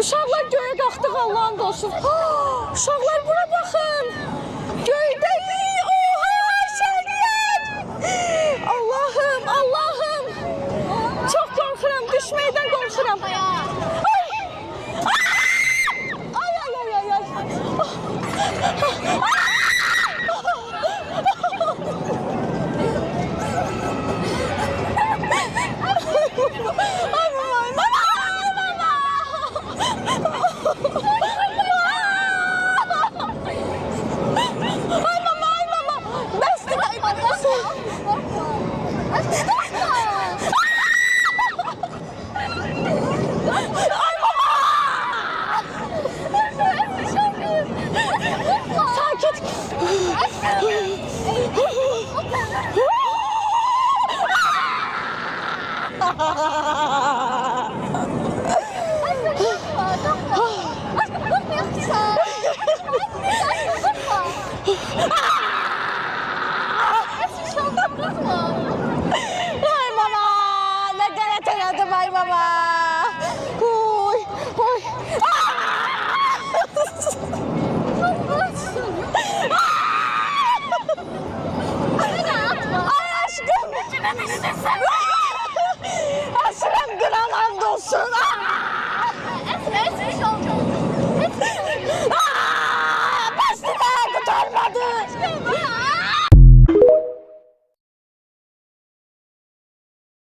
Uşaqlar göğe qalxdıq Allah'ın olsun. Uşaqlar bura baxın. Göydəyik. Oha şəhriyyət. Allah'ım, Allah'ım. Çox qorxuram, düşməkdən qorxuram. Ay. Ay, ay, ay, ay, ay. Ah!